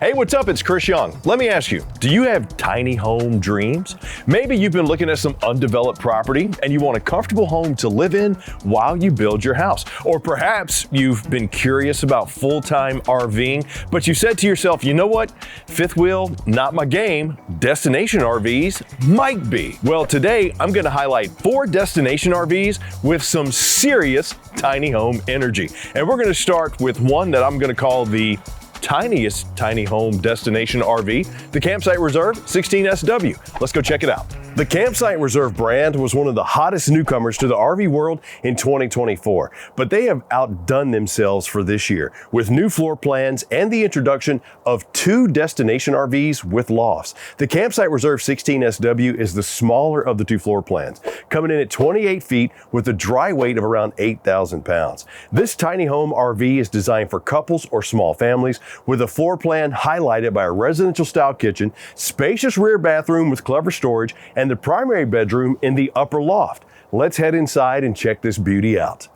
Hey, what's up? It's Chris Young. Let me ask you, do you have tiny home dreams? Maybe you've been looking at some undeveloped property and you want a comfortable home to live in while you build your house. Or perhaps you've been curious about full-time RVing, but you said to yourself, you know what? Fifth wheel, not my game. Destination RVs might be. Well, today I'm going to highlight 4 destination RVs with some serious tiny home energy. And we're going to start with one that I'm going to call the tiniest tiny home destination RV, the Campsite Reserve 16SW. Let's go check it out. The Campsite Reserve brand was one of the hottest newcomers to the RV world in 2024, but they have outdone themselves for this year with new floor plans and the introduction of 2 destination RVs with lofts. The Campsite Reserve 16SW is the smaller of the 2 floor plans, coming in at 28 feet with a dry weight of around 8,000 pounds. This tiny home RV is designed for couples or small families with a floor plan highlighted by a residential style kitchen, spacious rear bathroom with clever storage, and the primary bedroom in the upper loft. Let's head inside and check this beauty out.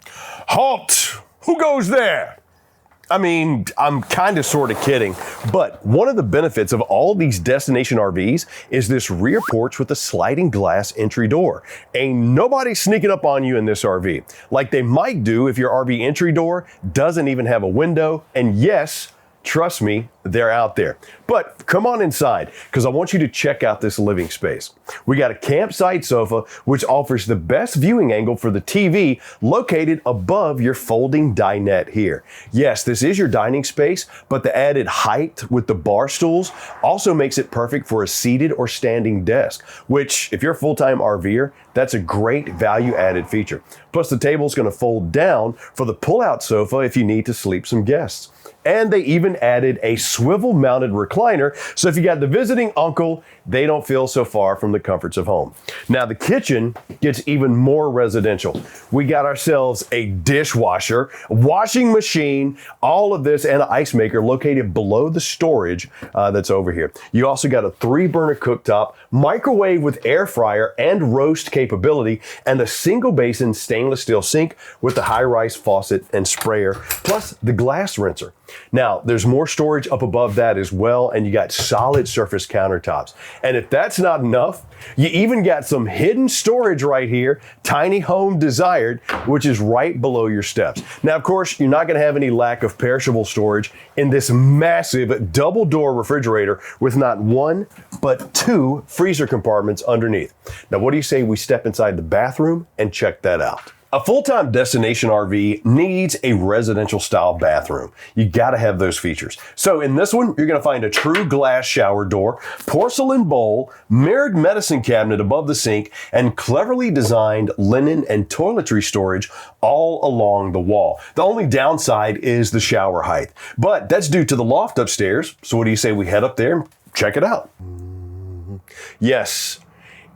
Halt! Who goes there? I mean, I'm kind of sort of kidding, but one of the benefits of all these destination RVs is this rear porch with a sliding glass entry door. Ain't nobody sneaking up on you in this RV, like they might do if your RV entry door doesn't even have a window. And yes, trust me, they're out there. But come on inside, because I want you to check out this living space. We got a campsite sofa, which offers the best viewing angle for the TV located above your folding dinette here. Yes, this is your dining space, but the added height with the bar stools also makes it perfect for a seated or standing desk, which if you're a full-time RVer, that's a great value-added feature. Plus the table's gonna fold down for the pull-out sofa if you need to sleep some guests. And they even added a swivel-mounted recliner, so if you got the visiting uncle, they don't feel so far from the comforts of home. Now the kitchen gets even more residential. We got ourselves a dishwasher, washing machine, all of this, and an ice maker located below the storage that's over here. You also got a 3-burner cooktop, microwave with air fryer and roast capability, and a single basin stainless steel sink with the high-rise faucet and sprayer, plus the glass rinser. Now, there's more storage up above that as well, and you got solid surface countertops. And if that's not enough, you even got some hidden storage right here, tiny home desired, which is right below your steps. Now, of course, you're not gonna have any lack of perishable storage in this massive double door refrigerator with not 1, but 2 freezer compartments underneath. Now, what do you say we step inside the bathroom and check that out? A full-time destination RV needs a residential style bathroom. You gotta have those features. So in this one, you're gonna find a true glass shower door, porcelain bowl, mirrored medicine cabinet above the sink, and cleverly designed linen and toiletry storage all along the wall. The only downside is the shower height, but that's due to the loft upstairs. So what do you say we head up there and check it out? Yes.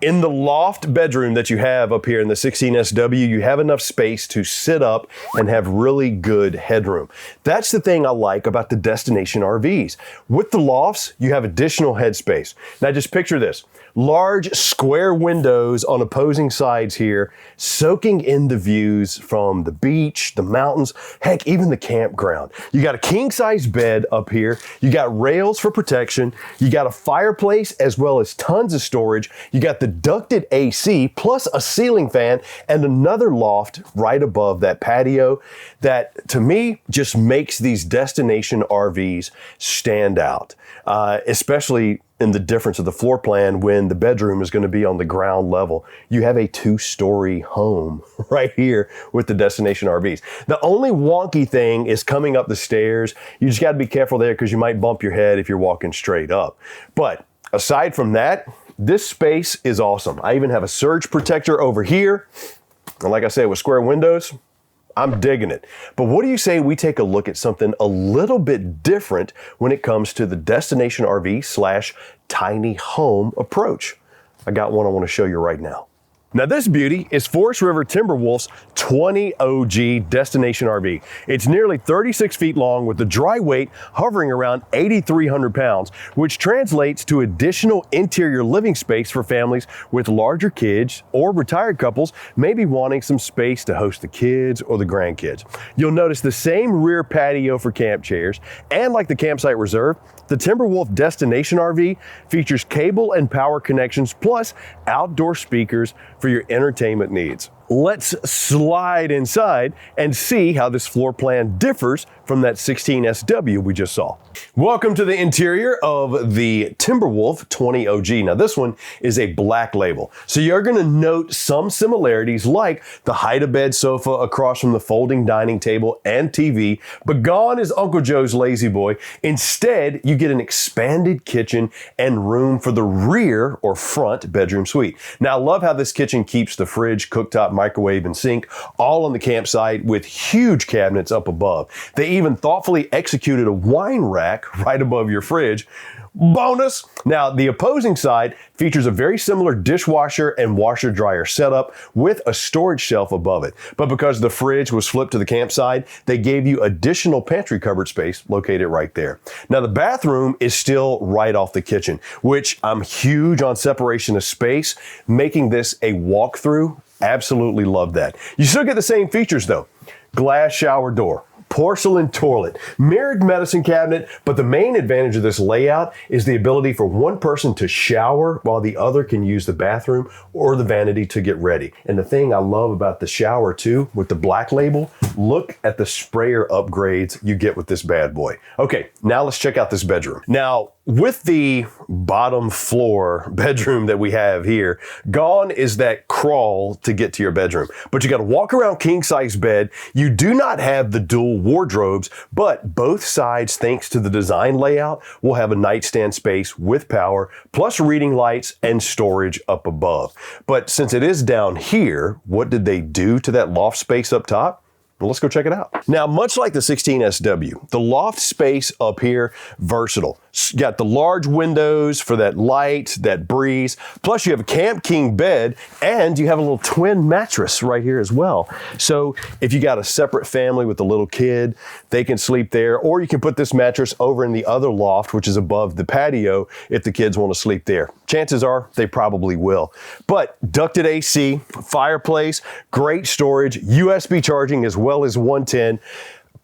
In the loft bedroom that you have up here in the 16SW, you have enough space to sit up and have really good headroom. That's the thing I like about the destination RVs. With the lofts, you have additional headspace. Now just picture this. Large square windows on opposing sides here, soaking in the views from the beach, the mountains, heck, even the campground. You got a king-size bed up here. You got rails for protection. You got a fireplace as well as tons of storage. You got the ducted AC plus a ceiling fan and another loft right above that patio that, to me, just makes these destination RVs stand out, especially in the difference of the floor plan when the bedroom is going to be on the ground level. You have a 2-story home right here with the destination RVs. The only wonky thing is coming up the stairs. You just got to be careful there because you might bump your head if you're walking straight up. But aside from that, this space is awesome. I even have a surge protector over here. And like I said, with square windows, I'm digging it. But what do you say we take a look at something a little bit different when it comes to the destination RV / tiny home approach? I got one I want to show you right now. Now this beauty is Forest River Timberwolf's 20 OG Destination RV. It's nearly 36 feet long with the dry weight hovering around 8,300 pounds, which translates to additional interior living space for families with larger kids or retired couples maybe wanting some space to host the kids or the grandkids. You'll notice the same rear patio for camp chairs, and like the Campsite Reserve, The Timberwolf Destination RV features cable and power connections plus outdoor speakers for your entertainment needs. Let's slide inside and see how this floor plan differs from that 16SW we just saw. Welcome to the interior of the Timberwolf 20 OG. Now this one is a black label, so you're going to note some similarities like the hide-a-bed sofa across from the folding dining table and TV, but gone is Uncle Joe's lazy boy. Instead, you get an expanded kitchen and room for the rear or front bedroom suite. Now I love how this kitchen keeps the fridge, cooktop, microwave, and sink all on the campsite with huge cabinets up above. They even thoughtfully executed a wine rack right above your fridge. Bonus! Now, the opposing side features a very similar dishwasher and washer dryer setup with a storage shelf above it. But because the fridge was flipped to the campsite, they gave you additional pantry cupboard space located right there. Now, the bathroom is still right off the kitchen, which I'm huge on separation of space, making this a walkthrough. Absolutely love that. You still get the same features though. Glass shower door, porcelain toilet, mirrored medicine cabinet, but the main advantage of this layout is the ability for one person to shower while the other can use the bathroom or the vanity to get ready. And the thing I love about the shower too, with the black label, look at the sprayer upgrades you get with this bad boy. Okay, now let's check out this bedroom. Now, with the bottom floor bedroom that we have here, gone is that crawl to get to your bedroom. But you got to walk around king size bed. You do not have the dual wardrobes, but both sides, thanks to the design layout, will have a nightstand space with power, plus reading lights and storage up above. But since it is down here, what did they do to that loft space up top? Well, let's go check it out. Now, much like the 16SW, the loft space up here, versatile. You got the large windows for that light, that breeze, plus you have a Camp King bed, and you have a little twin mattress right here as well. So if you got a separate family with a little kid, they can sleep there, or you can put this mattress over in the other loft, which is above the patio, if the kids want to sleep there. Chances are they probably will. But ducted AC, fireplace, great storage, USB charging as well as 110,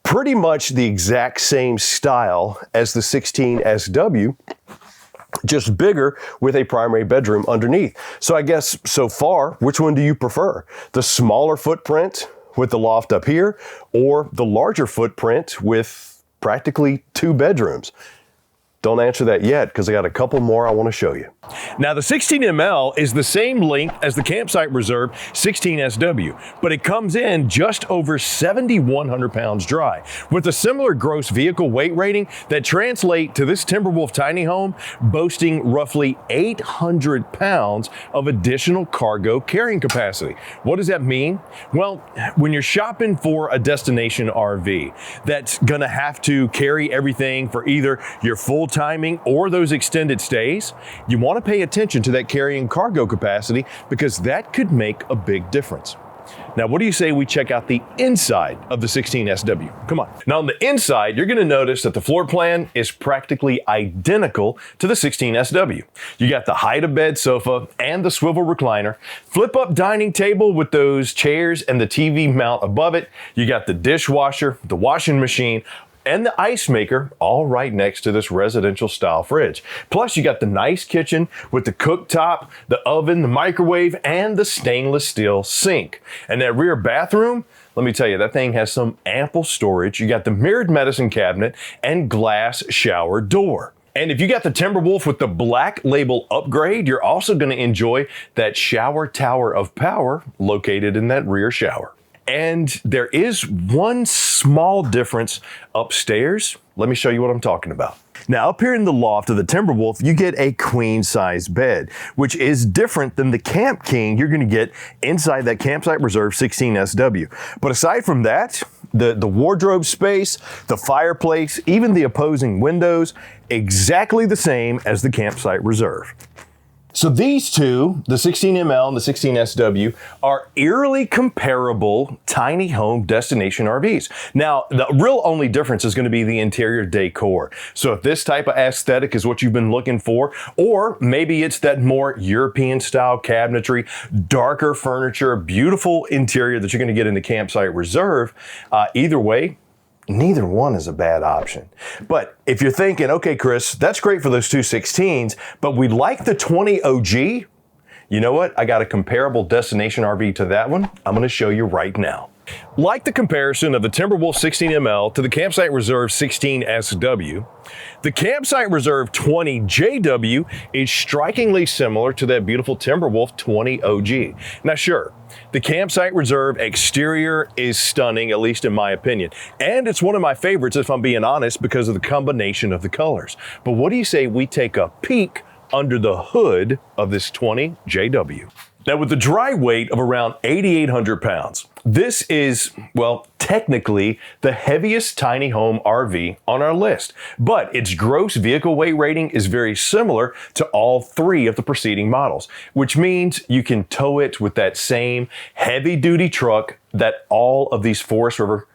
pretty much the exact same style as the 16SW, just bigger with a primary bedroom underneath. So I guess so far, which one do you prefer? The smaller footprint with the loft up here, or the larger footprint with practically 2 bedrooms? Don't answer that yet, because I got a couple more I want to show you. Now, the 16 ML is the same length as the Campsite Reserve 16SW, but it comes in just over 7,100 pounds dry, with a similar gross vehicle weight rating that translate to this Timberwolf tiny home boasting roughly 800 pounds of additional cargo carrying capacity. What does that mean? Well, when you're shopping for a destination RV that's gonna have to carry everything for either your full timing or those extended stays, you want to pay attention to that carrying cargo capacity, because that could make a big difference. Now, what do you say we check out the inside of the 16SW? Come on. Now, on the inside, you're going to notice that the floor plan is practically identical to the 16SW. You got the hide-a-bed sofa and the swivel recliner, flip-up dining table with those chairs and the TV mount above it. You got the dishwasher, the washing machine, and the ice maker all right next to this residential style fridge. Plus you got the nice kitchen with the cooktop, the oven, the microwave, and the stainless steel sink. And that rear bathroom, let me tell you, that thing has some ample storage. You got the mirrored medicine cabinet and glass shower door. And if you got the Timberwolf with the black label upgrade, you're also going to enjoy that shower tower of power located in that rear shower. And there is one small difference upstairs. Let me show you what I'm talking about. Now, up here in the loft of the Timberwolf, you get a queen size bed, which is different than the Camp King you're going to get inside that Campsite Reserve 16SW. But aside from that, the wardrobe space, the fireplace, even the opposing windows, exactly the same as the Campsite Reserve. So these two, the 16ML and the 16SW, are eerily comparable tiny home destination RVs. Now, the real only difference is going to be the interior decor. So if this type of aesthetic is what you've been looking for, or maybe it's that more European style cabinetry, darker furniture, beautiful interior that you're going to get in the Campsite Reserve, either way, neither one is a bad option. But if you're thinking, okay, Chris, that's great for those two 16s, but we like the 20 OG, you know what? I got a comparable destination RV to that one. I'm going to show you right now. Like the comparison of the Timberwolf 16ML to the Campsite Reserve 16SW, the Campsite Reserve 20JW is strikingly similar to that beautiful Timberwolf 20 OG. Now sure, the Campsite Reserve exterior is stunning, at least in my opinion, and it's one of my favorites if I'm being honest because of the combination of the colors. But what do you say we take a peek under the hood of this 20JW? Now with the dry weight of around 8,800 pounds, this is, well, technically the heaviest tiny home RV on our list, but its gross vehicle weight rating is very similar to all three of the preceding models, which means you can tow it with that same heavy duty truck that all of these Forest River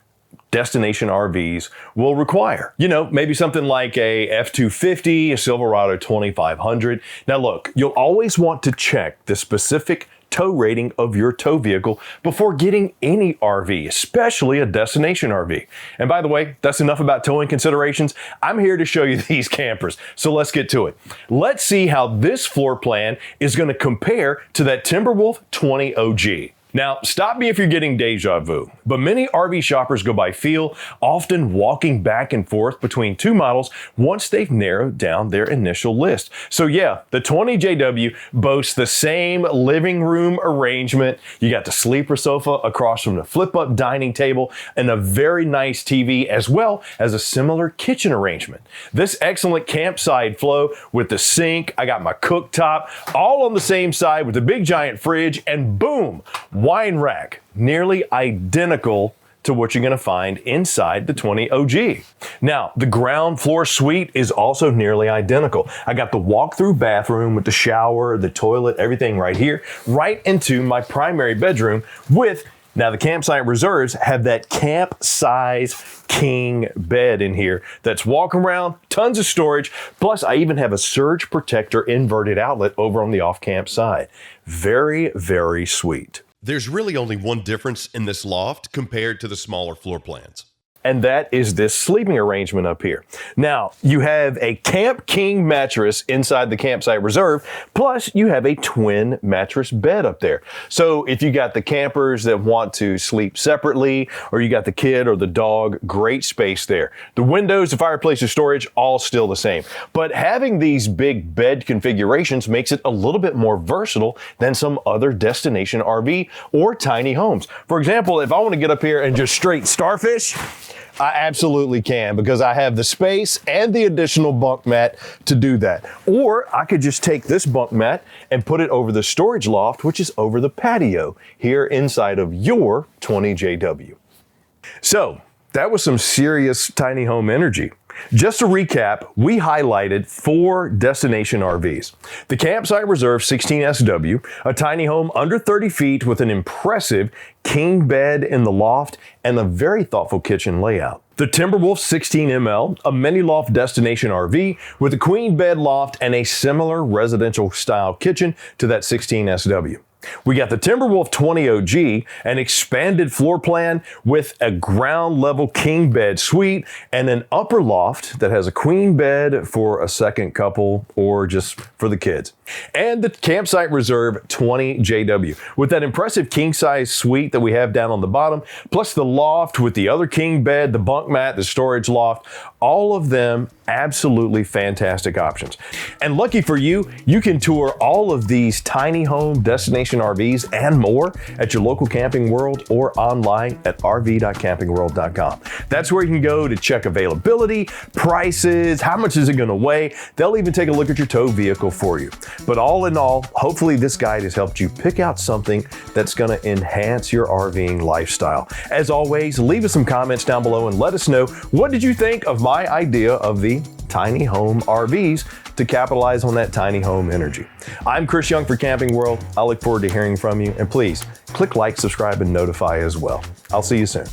destination RVs will require. You know, maybe something like a F-250, a Silverado 2500. Now look, you'll always want to check the specific tow rating of your tow vehicle before getting any RV, especially a destination RV. And by the way, that's enough about towing considerations. I'm here to show you these campers, so let's get to it. Let's see how this floor plan is going to compare to that Timberwolf 20 OG. Now, stop me if you're getting deja vu, but many RV shoppers go by feel, often walking back and forth between two models once they've narrowed down their initial list. So yeah, the 20JW boasts the same living room arrangement. You got the sleeper sofa across from the flip-up dining table and a very nice TV, as well as a similar kitchen arrangement. This excellent campside flow with the sink, I got my cooktop, all on the same side with the big giant fridge, and boom, wine rack, nearly identical to what you're going to find inside the 20 OG. Now, the ground floor suite is also nearly identical. I got the walk-through bathroom with the shower, the toilet, everything right here, right into my primary bedroom with, now the Campsite Reserves have that camp size king bed in here that's walking around, tons of storage, plus I even have a surge protector inverted outlet over on the off-camp side. Very, very sweet. There's really only one difference in this loft compared to the smaller floor plans. And that is this sleeping arrangement up here. Now, you have a Camp King mattress inside the Campsite Reserve, plus you have a twin mattress bed up there. So if you got the campers that want to sleep separately, or you got the kid or the dog, great space there. The windows, the fireplace, the storage, all still the same. But having these big bed configurations makes it a little bit more versatile than some other destination RV or tiny homes. For example, if I want to get up here and just straight starfish, I absolutely can, because I have the space and the additional bunk mat to do that. Or I could just take this bunk mat and put it over the storage loft, which is over the patio here inside of your 20JW. So that was some serious tiny home energy. Just to recap, we highlighted 4 destination RVs. The Campsite Reserve 16SW, a tiny home under 30 feet with an impressive king bed in the loft and a very thoughtful kitchen layout. The Timberwolf 16ML, a mini-loft destination RV with a queen bed loft and a similar residential style kitchen to that 16SW. We got the Timberwolf 20 OG, an expanded floor plan with a ground level king bed suite and an upper loft that has a queen bed for a second couple or just for the kids. And the Campsite Reserve 20 JW with that impressive king size suite that we have down on the bottom, plus the loft with the other king bed, the bunk mat, the storage loft, all of them absolutely fantastic options. And lucky for you, you can tour all of these tiny home destination RVs and more at your local Camping World or online at rv.campingworld.com. That's where you can go to check availability, prices, how much is it going to weigh. They'll even take a look at your tow vehicle for you. But all in all, hopefully this guide has helped you pick out something that's going to enhance your RVing lifestyle. As always, leave us some comments down below and let us know, what did you think of my idea of the tiny home RVs to capitalize on that tiny home energy? I'm Chris Young for Camping World. I look forward to hearing from you, and please click like, subscribe, and notify as well. I'll see you soon.